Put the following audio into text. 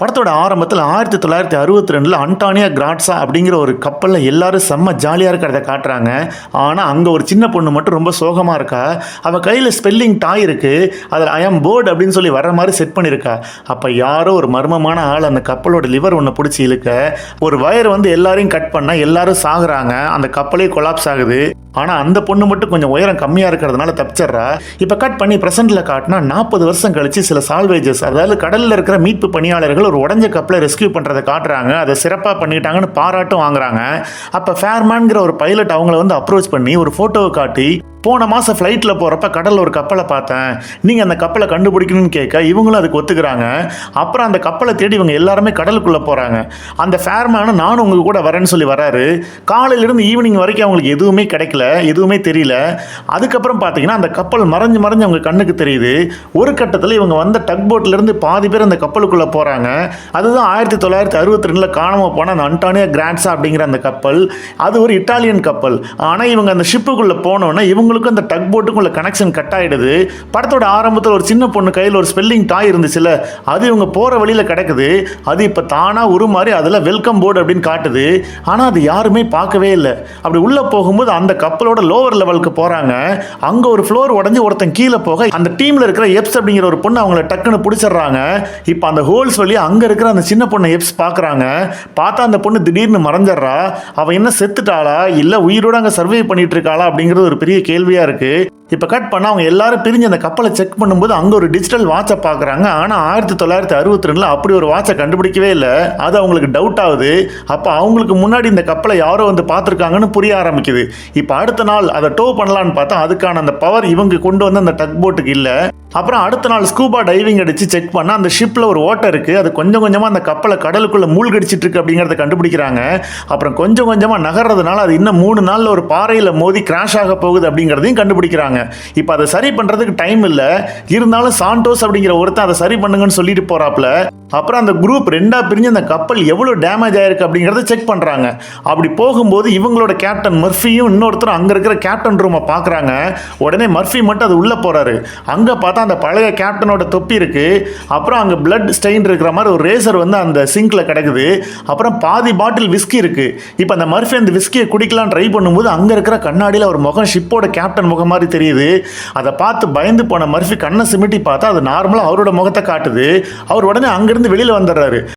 படத்தோட ஆரம்பத்தில் 1962 அன்டானியா கிராட்ஸா அப்படிங்கிற ஒரு கப்பலில் எல்லாரும் செம்ம ஜாலியாக இருக்கிறத காட்டுறாங்க. ஆனால் அங்கே ஒரு சின்ன பொண்ணு மட்டும் ரொம்ப சோகமாக இருக்கா. அவள் கையில் ஸ்பெல்லிங் டாய் இருக்குது, அதில் ஐ ஆம் போர்டு அப்படின்னு சொல்லி வர்ற மாதிரி செட் பண்ணியிருக்கா. அப்போ யாரோ ஒரு மர்மமான ஆள் அந்த கப்பலோட லிவர் ஒன்று பிடிச்சி இழுக்க ஒரு வயர் வந்து எல்லாரையும் கட் பண்ண எல்லாரும் சாகுறாங்க. அந்த கப்பலே கொலாப்ஸ் ஆகுது. ஆனால் அந்த பொண்ணு மட்டும் கொஞ்சம் உயரம் கம்மியாக இருக்கிறதுனால தப்பிச்சிட்றா. இப்போ கட் பண்ணி ப்ரெசென்ட்டில் காட்டினா 40 வருஷம் கழிச்சு சில சால்வேஜஸ், அதாவது கடலில் இருக்கிற மீட்பு பணியாளர்கள் ஒரு உடஞ்ச கப்பலை ரெஸ்கியூ பண்ணுறதை காட்டுறாங்க. அதை சிறப்பாக பண்ணிட்டாங்கன்னு பாராட்டும் வாங்குறாங்க. அப்போ ஃபேர்மேன்கிற ஒரு பைலட் அவங்கள வந்து அப்ரோச் பண்ணி ஒரு ஃபோட்டோவை காட்டி, போன மாதம் ஃப்ளைட்டில் போகிறப்ப கடலில் ஒரு கப்பலை பார்த்தேன், நீங்கள் அந்த கப்பலை கண்டுபிடிக்கணும்னு கேட்க இவங்களும் அதுக்கு ஒத்துக்கிறாங்க. அப்புறம் அந்த கப்பலை தேடி இவங்க எல்லாருமே கடலுக்குள்ளே போகிறாங்க. அந்த ஃபேர்மேனும் நானும் உங்கள் கூட வரேன்னு சொல்லி வராரு. காலையிலேருந்து ஈவினிங் வரைக்கும் அவங்களுக்கு எதுவுமே கிடைக்கல, எதுவுமே தெரியல. அதுக்கப்புறம் பார்த்தீங்கன்னா அந்த கப்பல் மறைஞ்சு மறைஞ்சு அவங்க கண்ணுக்கு தெரியுது. ஒரு கட்டத்தில் இவங்க வந்த டக் போட்லேருந்து பாதி பேர் அந்த கப்பலுக்குள்ளே போகிறாங்க. அதுதான் 1962 காணாமல் போன அந்த அன்டானியா கிராட்ஸா அப்படிங்கிற அந்த கப்பல். அது ஒரு இட்டாலியன் கப்பல். ஆனால் இவங்க அந்த ஷிப்புக்குள்ளே போனோன்னே இவங்களுக்கும் அந்த டக் போட்டுக்குள்ள கனெக்ஷன் கட் ஆகிடுது. படத்தோட ஆரம்பத்தில் ஒரு சின்ன பொண்ணு கையில் ஒரு ஸ்பெல்லிங் டாய் இருந்துச்சுல, அது இவங்க போகிற வழியில் கிடக்குது. அது இப்போ தானாக உருமாறி அதில் வெல்கம் போர்டு அப்படின்னு காட்டுது. ஆனால் அது யாருமே பார்க்கவே இல்லை. அப்படி உள்ளே போகும்போது அந்த கப்பலோட லோவர் லெவலுக்கு போகிறாங்க. அங்கே ஒரு ஃப்ளோர் உடஞ்சி ஒருத்தன் கீழே போக அந்த டீமில் இருக்கிற எப்ஸ் அப்படிங்கிற ஒரு பொண்ணு அவங்கள டக்குன்னு பிடிச்சிடுறாங்க. இப்போ அந்த ஹோல்ஸ் வழியாக அங்கே இருக்கிற அந்த சின்ன பொண்ணை எப்ஸ் பார்க்குறாங்க. பார்த்தா அந்த பொண்ணு திடீர்னு மறைஞ்சிட்றா. அவள் என்ன செத்துட்டாளா இல்லை உயிரோடு அங்கே சர்வே பண்ணிட்டு இருக்காளா அப்படிங்கிறது ஒரு பெரிய கேள்வியாக இருக்குது. இப்போ கட் பண்ணால் அவங்க எல்லாரும் பிரிஞ்சு அந்த கப்பலை செக் பண்ணும்போது அங்கே ஒரு டிஜிட்டல் வாட்சை பார்க்குறாங்க. ஆனால் 1962 அப்படி ஒரு வாட்சை கண்டுபிடிக்கவே இல்லை. அது அவங்களுக்கு டவுட் ஆகுது. அப்போ அவங்களுக்கு முன்னாடி இந்த கப்பலை யாரோ வந்து பார்த்துருக்காங்கன்னு புரிய ஆரம்பிக்குது. இப்போ அடுத்த நாள் அதை டோ பண்ணலான்னு பார்த்தா அதுக்கான அந்த பவர் இவங்க கொண்டு வந்து அந்த டக் போட்டுக்கு இல்லை. அப்புறம் அடுத்த நாள் ஸ்கூபா டைவிங் அடித்து செக் பண்ணால் அந்த ஷிப்பில் ஒரு ஓட்டை இருக்குது. அது கொஞ்சம் கொஞ்சமாக அந்த கப்பலை கடலுக்குள்ளே மூழ்கடிச்சிட்டு இருக்கு அப்படிங்கிறத கண்டுபிடிக்கிறாங்க. அப்புறம் கொஞ்சம் கொஞ்சமாக நகர்றதுனால அது இன்னும் 3 நாளில் ஒரு பாறையில் மோதி கிராஷ் ஆக போகுது அப்படிங்கிறதையும் கண்டுபிடிக்கிறாங்க. இப்போ அதை சரி பண்ணுறதுக்கு டைம் இல்லை. இருந்தாலும் சாண்டோஸ் அப்படிங்கிற ஒருத்தன் அதை சரி பண்ணுங்கன்னு சொல்லிட்டு போகிறாப்புல. அப்புறம் அந்த குரூப் 2ஆக பிரிஞ்சு அந்த கப்பல் எவ்வளோ டேமேஜ் ஆயிருக்கு அப்படிங்கிறத செக் பண்ணுறாங்க. அப்படி போகும்போது இவங்களோட கேப்டன் மர்ஃபியும் இன்னொருத்தரும் அங்கே இருக்கிற கேப்டன் ரூமை பார்க்குறாங்க. உடனே மர்ஃபி மட்டும் அது உள்ளே போகிறாரு. அங்கே பார்த்தா அந்த பழைய கேப்டனோட தொப்பி இருக்குது. அப்புறம் அங்கே பிளட் ஸ்டெயின் இருக்கிற மாதிரி ஒரு ரேசர் வந்து அந்த சிங்கில் கிடக்குது. அப்புறம் பாதி பாட்டில் விஸ்கி இருக்குது. இப்போ அந்த மர்ஃபி அந்த விஸ்கியை குடிக்கலான்னு ட்ரை பண்ணும்போது அங்கே இருக்கிற கண்ணாடியில் ஒரு முகம் ஷிப்போட கேப்டன் முகம் மாதிரி தெரியுது. அதை பார்த்து பயந்து போன மர்ஃபி கண்ணை சிமிட்டி பார்த்தா அது நார்மலாக அவரோட முகத்தை காட்டுது. அவர் உடனே அங்கிருந்து வெளியில் வந்துடுறாரு.